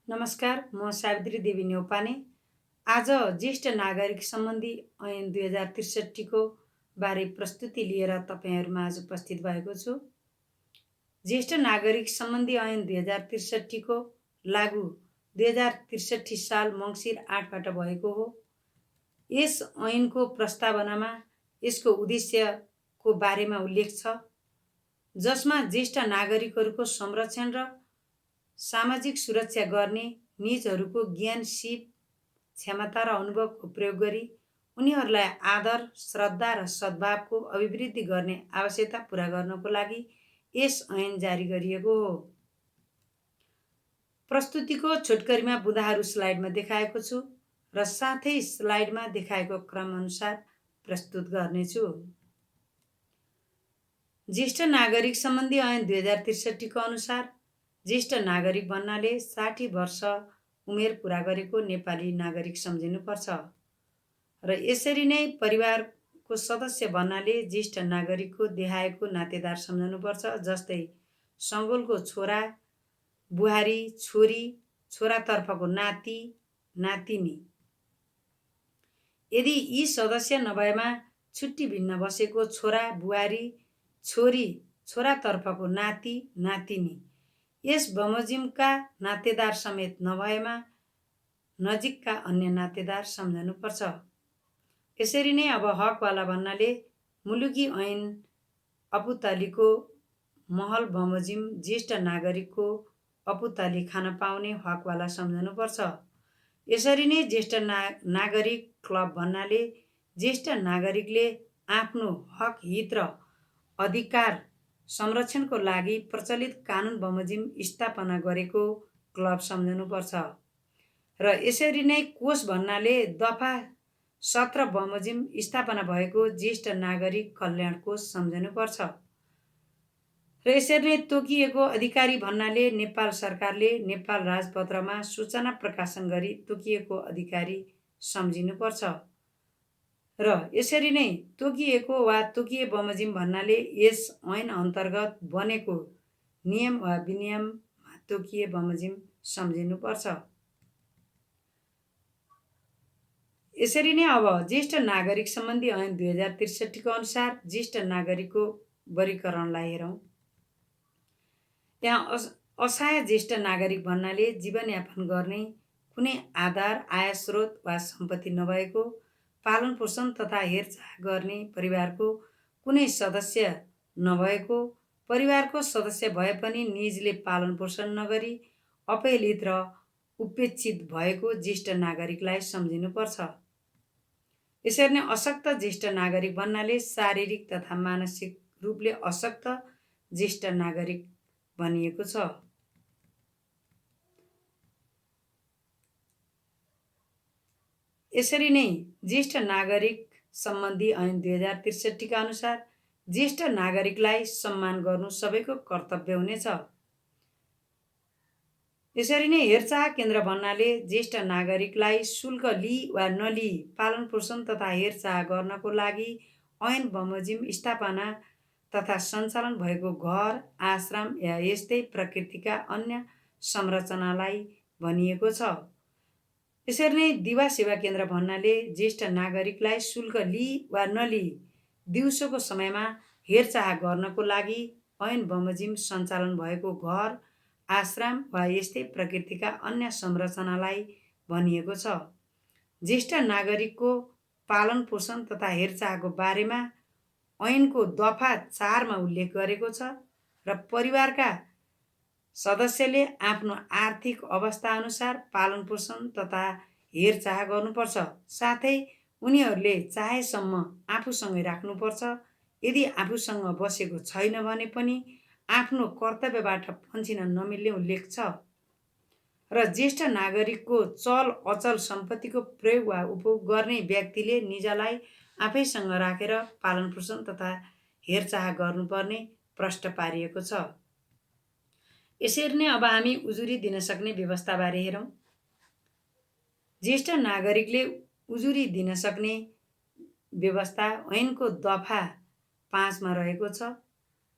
नमस्कार, म सावित्री देवी न्यौपाने। आज ज्येष्ठ नागरिक सम्बन्धी ऐन 2063 को बारे प्रस्तुति लिएर तपाईँहरूमा आज उपस्थित भएको छु। ज्येष्ठ नागरिक सम्बन्धी ऐन 2063 को लागू 2063 साल मङ्सिर 8 बाट भएको हो। यस ऐनको प्रस्तावनामा यसको उद्देश्यको बारेमा उल्लेख छ, जसमा ज्येष्ठ नागरिकहरूको संरक्षण र सामाजिक सुरक्षा गर्ने, निजहरूको ज्ञान, सिप, क्षमता र अनुभवको प्रयोग गरी उनीहरूलाई आदर, श्रद्धा र सद्भावको अभिवृद्धि गर्ने आवश्यकता पूरा गर्नको लागि यस ऐन जारी गरिएको हो। प्रस्तुतिको छोटकरीमा बुँदाहरू स्लाइडमा देखाएको छु र साथै स्लाइडमा देखाएको क्रमअनुसार प्रस्तुत गर्नेछु। ज्येष्ठ नागरिक सम्बन्धी ऐन 2063 को अनुसार ज्येष्ठ नागरिक भन्नाले 60 वर्ष उमेर पुरा गरेको नेपाली नागरिक सम्झिनुपर्छ र यसरी नै परिवारको सदस्य भन्नाले ज्येष्ठ नागरिकको देहायको नातेदार सम्झनुपर्छ, जस्तै सङ्गोलको छोरा, बुहारी, छोरी, छोरातर्फको नाति, नातिनी। यदि यी सदस्य नभएमा छुट्टी भिन्न बसेको छोरा, बुहारी, छोरी, छोरातर्फको नाति, नातिनी, यस बमोजिमका नातेदार समेत नभएमा नजिकका अन्य नातेदार सम्झनुपर्छ। यसरी नै अब हकवाला भन्नाले मुलुकी ऐन अपुतलीको महल बमोजिम ज्येष्ठ नागरिकको अपुतली खान पाउने हकवाला सम्झनुपर्छ। यसरी नै ज्येष्ठ नागरिक क्लब भन्नाले ज्येष्ठ नागरिकले आफ्नो हक, हित र अधिकार संरक्षणको लागि प्रचलित कानुन बमोजिम स्थापना गरेको क्लब सम्झनुपर्छ र यसरी नै कोष भन्नाले दफा 17 बमोजिम स्थापना भएको ज्येष्ठ नागरिक कल्याण कोष सम्झनुपर्छ र यसरी नै तोकिएको अधिकारी भन्नाले नेपाल सरकारले नेपाल राजपत्रमा सूचना प्रकाशन गरी तोकिएको अधिकारी सम्झिनुपर्छ र यसरी नै तोकिएको वा तोकिए बमोजिम भन्नाले यस ऐन अन्तर्गत बनेको नियम वा विनियममा तोकिए बमोजिम सम्झिनुपर्छ। यसरी नै अब ज्येष्ठ नागरिक सम्बन्धी ऐन 2063 को अनुसार ज्येष्ठ नागरिकको वर्गीकरणलाई हेरौँ। यहाँ असहाय ज्येष्ठ नागरिक भन्नाले जीवनयापन गर्ने, कुनै आधार, आय स्रोत वा सम्पत्ति नभएको, पालन पोषण तथा हेरचाह गर्ने परिवारको कुनै सदस्य नभएको, परिवारको सदस्य भए पनि निजले पालन पोषण नगरी अपहेलित र उपेक्षित भएको ज्येष्ठ नागरिकलाई सम्झिनुपर्छ। यसरी नै अशक्त ज्येष्ठ नागरिक भन्नाले शारीरिक तथा मानसिक रूपले अशक्त ज्येष्ठ नागरिक भनिएको छ। यसरी नै ज्येष्ठ नागरिक सम्बन्धी ऐन 2063 का अनुसार ज्येष्ठ नागरिकलाई सम्मान गर्नु सबैको कर्तव्य हुनेछ। यसरी नै हेरचाह केन्द्र भन्नाले ज्येष्ठ नागरिकलाई शुल्क लिई वा नलिई पालन पोषण तथा हेरचाह गर्नको लागि ऐन बमोजिम स्थापना तथा सञ्चालन भएको घर, आश्रम या यस्तै प्रकृतिका अन्य संरचनालाई भनिएको छ। यसरी नै दिवा सेवा केन्द्र भन्नाले ज्येष्ठ नागरिकलाई शुल्क लिई वा नलिई दिउँसोको समयमा हेरचाह गर्नको लागि ऐन बमोजिम सञ्चालन भएको घर, आश्रम वा यस्तै प्रकृतिका अन्य संरचनालाई भनिएको छ। ज्येष्ठ नागरिकको पालन पोषण तथा हेरचाहको बारेमा ऐनको दफा 4 मा उल्लेख गरेको छ र परिवारका सदस्यले आफ्नो आर्थिक अवस्था अनुसार पालन पोषण तथा हेरचाह गर्नुपर्छ, साथै उनीहरूले चाहेसम्म आफूसँगै राख्नुपर्छ। यदि आफूसँग बसेको छैन भने पनि आफ्नो कर्तव्यबाट पन्छिन नमिल्ने उल्लेख छ र ज्येष्ठ नागरिकको चल अचल सम्पत्तिको प्रयोग वा उपभोग गर्ने व्यक्तिले निजलाई आफैसँग राखेर पालन पोषण तथा हेरचाह गर्नुपर्ने प्रष्ट पारिएको छ। यसरी नै अब हामी उजुरी दिन सक्ने व्यवस्थाबारे हेरौँ। ज्येष्ठ नागरिकले उजुरी दिन सक्ने व्यवस्था ऐनको दफा 5 मा रहेको छ।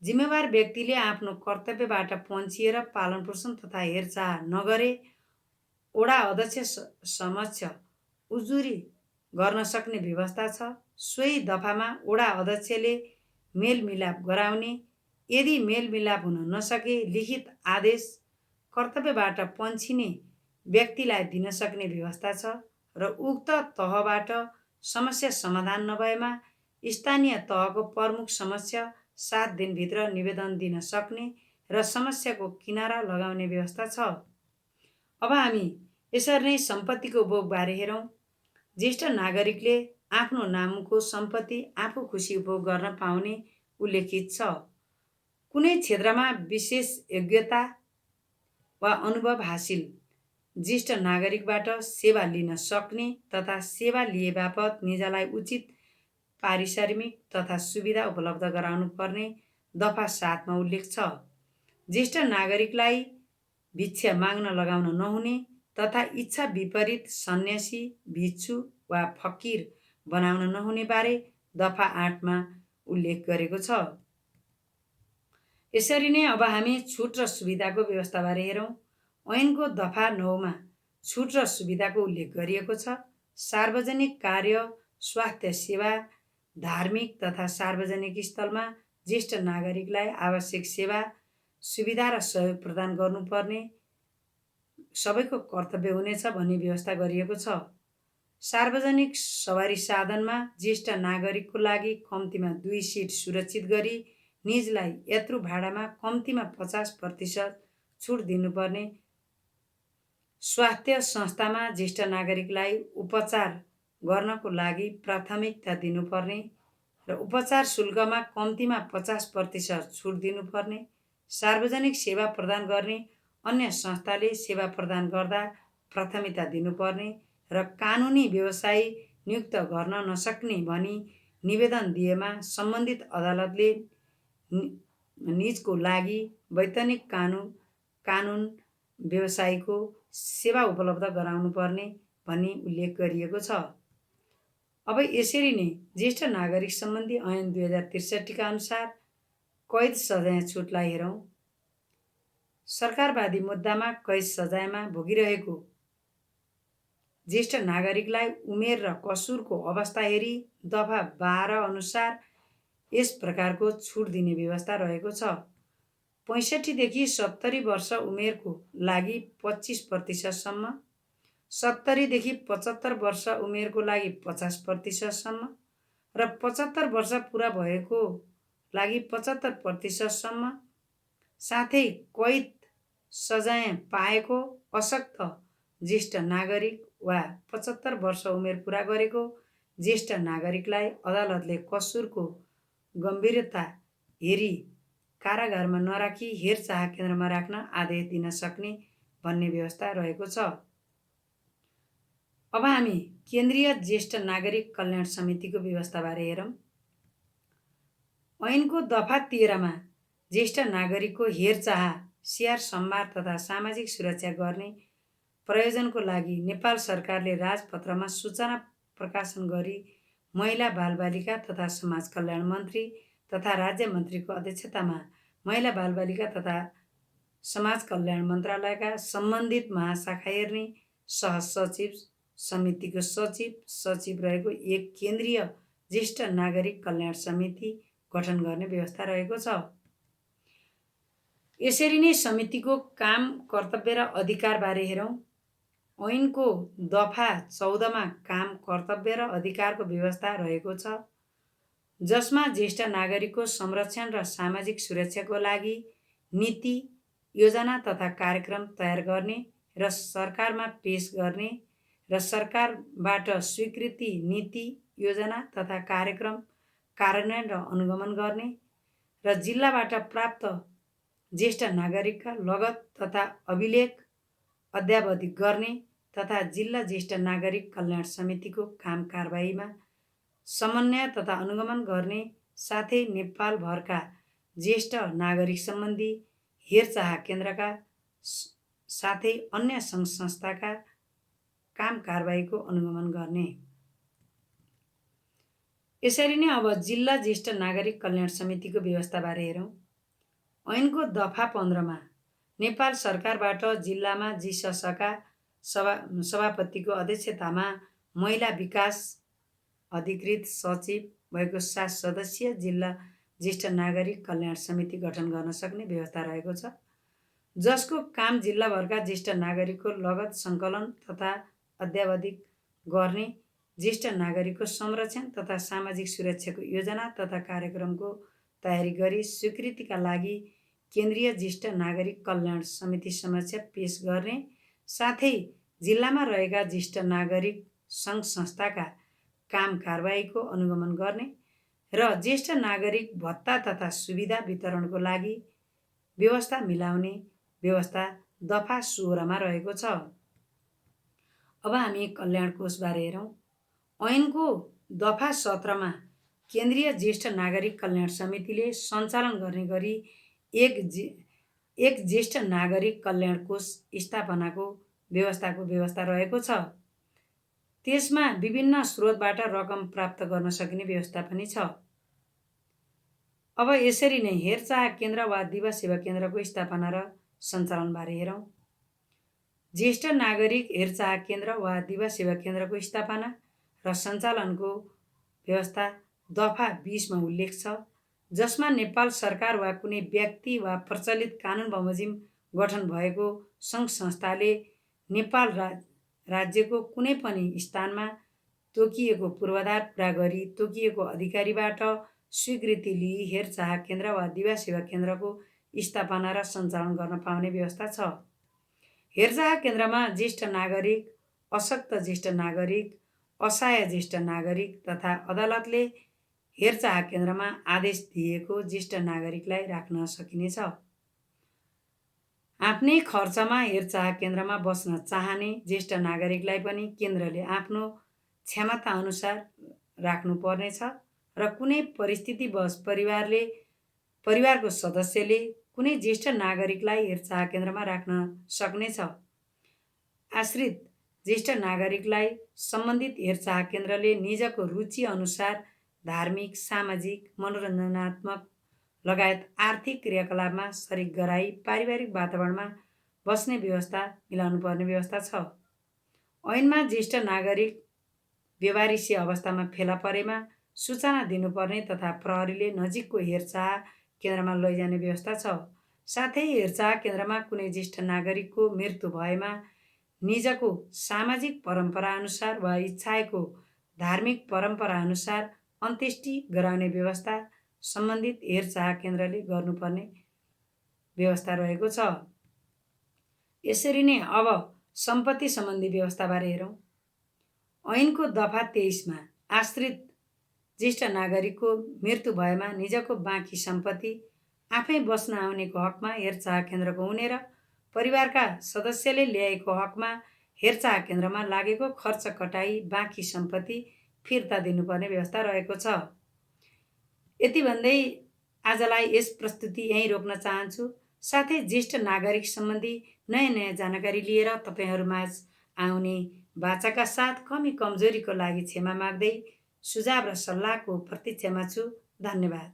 जिम्मेवार व्यक्तिले आफ्नो कर्तव्यबाट पन्छिएर पालन पोषण तथा हेरचाह नगरे वडा अध्यक्ष समक्ष उजुरी गर्न सक्ने व्यवस्था छ। सोही दफामा वडा अध्यक्षले मेलमिलाप गराउने, यदि मेलमिलाप हुन नसके लिखित आदेश कर्तव्यबाट पन्छिने व्यक्तिलाई दिन सक्ने व्यवस्था छ र उक्त तहबाट समस्या समाधान नभएमा स्थानीय तहको प्रमुख समक्ष 7 दिनभित्र निवेदन दिन सक्ने र समस्याको किनारा लगाउने व्यवस्था छ। अब हामी यसरी नै सम्पत्तिको उपभोगबारे हेरौँ। ज्येष्ठ नागरिकले आफ्नो नामको सम्पत्ति आफू खुसी उपभोग गर्न पाउने उल्लेखित छ। कुनै क्षेत्रमा विशेष योग्यता वा अनुभव हासिल ज्येष्ठ नागरिकबाट सेवा लिन सक्ने तथा सेवा लिए बापत निजलाई उचित पारिश्रमिक तथा सुविधा उपलब्ध गराउनु पर्ने दफा 7 मा उल्लेख छ। ज्येष्ठ नागरिकलाई भिक्षा माग्न लगाउन नहुने तथा इच्छा विपरीत सन्यासी, भिक्षु वा फकीर बनाउन नहुने बारे दफा 8 मा उल्लेख गरेको छ। यसरी नै अब हामी छुट र सुविधाको व्यवस्थाबारे हेरौँ। ऐनको दफा 9 मा छुट र सुविधाको उल्लेख गरिएको छ। सार्वजनिक कार्य, स्वास्थ्य सेवा, धार्मिक तथा सार्वजनिक स्थलमा ज्येष्ठ नागरिकलाई आवश्यक सेवा, सुविधा र सहयोग प्रदान गर्नुपर्ने सबैको कर्तव्य हुनेछ भन्ने व्यवस्था गरिएको छ। सार्वजनिक सवारी साधनमा ज्येष्ठ नागरिकको लागि कम्तीमा 2 सिट सुरक्षित गरी निजलाई यात्रु भाडामा कम्तीमा 50% छुट दिनुपर्ने, स्वास्थ्य संस्थामा ज्येष्ठ नागरिकलाई उपचार गर्नको लागि प्राथमिकता दिनुपर्ने र उपचार शुल्कमा कम्तीमा 50% छुट दिनुपर्ने, सार्वजनिक सेवा प्रदान गर्ने अन्य संस्थाले सेवा प्रदान गर्दा प्राथमिकता दिनुपर्ने र कानुनी व्यवसायी नियुक्त गर्न नसक्ने भनी निवेदन दिएमा सम्बन्धित अदालतले निजको लागि वैधानिक कानुन व्यवसायीको सेवा उपलब्ध गराउनुपर्ने भनी उल्लेख गरिएको छ। अब यसरी नै ज्येष्ठ नागरिक सम्बन्धी ऐन 2063 का अनुसार कैद सजाय छुटलाई हेरौँ। सरकारवादी मुद्दामा कैद सजायमा भोगिरहेको ज्येष्ठ नागरिकलाई उमेर र कसुरको अवस्था हेरी दफा 12 अनुसार यस प्रकारको छुट दिने व्यवस्था रहेको छ। 65 देखि 70 वर्ष उमेरको लागि 25% सम्म, 70 देखि 75 वर्ष उमेरको लागि 50% सम्म र 75 वर्ष पुरा भएको लागि 75% सम्म, साथै कैद सजाय पाएको अशक्त ज्येष्ठ नागरिक वा 75 वर्ष उमेर पुरा गरेको ज्येष्ठ नागरिकलाई अदालतले कसुरको गम्भीरता हेरी कारागारमा नराखी हेरचाह केन्द्रमा राख्न आदेश दिन सक्ने भन्ने व्यवस्था रहेको छ। अब हामी केन्द्रीय ज्येष्ठ नागरिक कल्याण समितिको व्यवस्थाबारे हेरौँ। ऐनको दफा 13 मा ज्येष्ठ नागरिकको हेरचाह, स्याहार सम्भार तथा सामाजिक सुरक्षा गर्ने प्रयोजनको लागि नेपाल सरकारले राजपत्रमा सूचना प्रकाशन गरी महिला बालबालिका तथा समाज कल्याण मन्त्री तथा राज्य मन्त्रीको अध्यक्षतामा महिला बालबालिका तथा समाज कल्याण मन्त्रालयका सम्बन्धित महाशाखा हेर्ने सहसचिव समितिको सचिव रहेको एक केन्द्रीय ज्येष्ठ नागरिक कल्याण समिति गठन गर्ने व्यवस्था रहेको छ। यसरी नै समितिको काम, कर्तव्य र अधिकारबारे हेरौँ। ऐनको दफा 14 मा काम, कर्तव्य र अधिकारको व्यवस्था रहेको छ, जसमा ज्येष्ठ नागरिकको संरक्षण र सामाजिक सुरक्षाको लागि नीति, योजना तथा कार्यक्रम तयार गर्ने र सरकारमा पेश गर्ने र सरकारबाट स्वीकृति नीति, योजना तथा कार्यक्रम कार्यान्वयन र अनुगमन गर्ने र जिल्लाबाट प्राप्त ज्येष्ठ नागरिकका लगत तथा अभिलेख अद्यावधि गर्ने तथा जिल्ला ज्येष्ठ नागरिक कल्याण समितिको काम कारबाहीमा समन्वय तथा अनुगमन गर्ने, साथै नेपालभरका ज्येष्ठ नागरिक सम्बन्धी हेरचाह केन्द्रका साथै अन्य सङ्घ संस्थाका काम कारबाहीको अनुगमन गर्ने। यसरी नै अब जिल्ला ज्येष्ठ नागरिक कल्याण समितिको व्यवस्थाबारे हेरौँ। ऐनको दफा 15 मा नेपाल सरकारबाट जिल्लामा जिससका सभापतिको अध्यक्षतामा महिला विकास अधिकृत सचिव भएको 7 सदस्यीय जिल्ला ज्येष्ठ नागरिक कल्याण समिति गठन गर्न सक्ने व्यवस्था रहेको छ, जसको काम जिल्लाभरका ज्येष्ठ नागरिकको लगत सङ्कलन तथा अद्यावधिक गर्ने, ज्येष्ठ नागरिकको संरक्षण तथा सामाजिक सुरक्षाको योजना तथा कार्यक्रमको तयारी गरी स्वीकृतिका लागि केन्द्रीय ज्येष्ठ नागरिक कल्याण समिति समक्ष पेश गर्ने, साथै जिल्लामा रहेका ज्येष्ठ नागरिक सङ्घ संस्थाका काम कारबाहीको अनुगमन गर्ने र ज्येष्ठ नागरिक भत्ता तथा सुविधा वितरणको लागि व्यवस्था मिलाउने व्यवस्था दफा 16 रहेको छ। अब हामी कल्याण कोषबारे हेरौँ। ऐनको दफा 17 केन्द्रीय ज्येष्ठ नागरिक कल्याण समितिले सञ्चालन गर्ने गरी एक ज्येष्ठ नागरिक कल्याण कोष स्थापनाको व्यवस्था रहेको छ। त्यसमा विभिन्न स्रोतबाट रकम प्राप्त गर्न सकिने व्यवस्था पनि छ। अब यसरी नै हेरचाह केन्द्र वा दिवा सेवा केन्द्रको स्थापना र सञ्चालनबारे हेरौँ। ज्येष्ठ नागरिक हेरचाह केन्द्र वा दिवा सेवा केन्द्रको स्थापना र सञ्चालनको व्यवस्था दफा 20 मा उल्लेख छ, जसमा नेपाल सरकार वा कुनै व्यक्ति वा प्रचलित कानुन बमोजिम गठन भएको सङ्घ संस्थाले नेपाल राज्यको कुनै पनि स्थानमा तोकिएको पूर्वाधार पुरा गरी तोकिएको अधिकारीबाट स्वीकृति लिई हेरचाह केन्द्र वा दिवा सेवा केन्द्रको स्थापना र सञ्चालन गर्न पाउने व्यवस्था छ। हेरचाह केन्द्रमा ज्येष्ठ नागरिक, अशक्त ज्येष्ठ नागरिक, असहाय ज्येष्ठ नागरिक तथा अदालतले हेरचाह केन्द्रमा आदेश दिएको ज्येष्ठ नागरिकलाई राख्न सकिनेछ। आफ्नै खर्चमा हेरचाह केन्द्रमा बस्न चाहने ज्येष्ठ नागरिकलाई पनि केन्द्रले आफ्नो क्षमता अनुसार राख्नुपर्नेछ र कुनै परिस्थितिवश परिवारको सदस्यले कुनै ज्येष्ठ नागरिकलाई हेरचाह केन्द्रमा राख्न सक्नेछ। आश्रित ज्येष्ठ नागरिकलाई सम्बन्धित हेरचाह केन्द्रले निजको रुचि अनुसार धार्मिक, सामाजिक, मनोरञ्जनात्मक लगायत आर्थिक क्रियाकलापमा सरिक गराई पारिवारिक वातावरणमा बस्ने व्यवस्था मिलाउनुपर्ने व्यवस्था छ। ऐनमा ज्येष्ठ नागरिक व्यवहारिसी अवस्थामा फेला परेमा सूचना दिनुपर्ने तथा प्रहरीले नजिकको हेरचाह केन्द्रमा लैजाने व्यवस्था छ। साथै हेरचाह केन्द्रमा कुनै ज्येष्ठ नागरिकको मृत्यु भएमा निजको सामाजिक परम्परा अनुसार वा इच्छाएको धार्मिक परम्परा अनुसार अन्त्येष्टि गराउने व्यवस्था सम्बन्धित हेरचाह केन्द्रले गर्नुपर्ने व्यवस्था रहेको छ। यसरी नै अब सम्पत्ति सम्बन्धी व्यवस्थाबारे हेरौँ। ऐनको दफा 23 मा आश्रित ज्येष्ठ नागरिकको मृत्यु भएमा निजको बाँकी सम्पत्ति आफै बस्न आउनेको हकमा हेरचाह केन्द्रको हुने र परिवारका सदस्यले ल्याएको हकमा हेरचाह केन्द्रमा लागेको खर्च कटाई बाँकी सम्पत्ति फिर्ता दिनुपर्ने व्यवस्था रहेको छ। यति भन्दै आजलाई यस प्रस्तुति यहीँ रोक्न चाहन्छु। साथै ज्येष्ठ नागरिक सम्बन्धी नयाँ जानकारी लिएर तपाईँहरूमाझ आउने बाचाका साथ कमी कमजोरीको लागि क्षमा माग्दै सुझाव र सल्लाहको प्रतीक्षामा छु। धन्यवाद।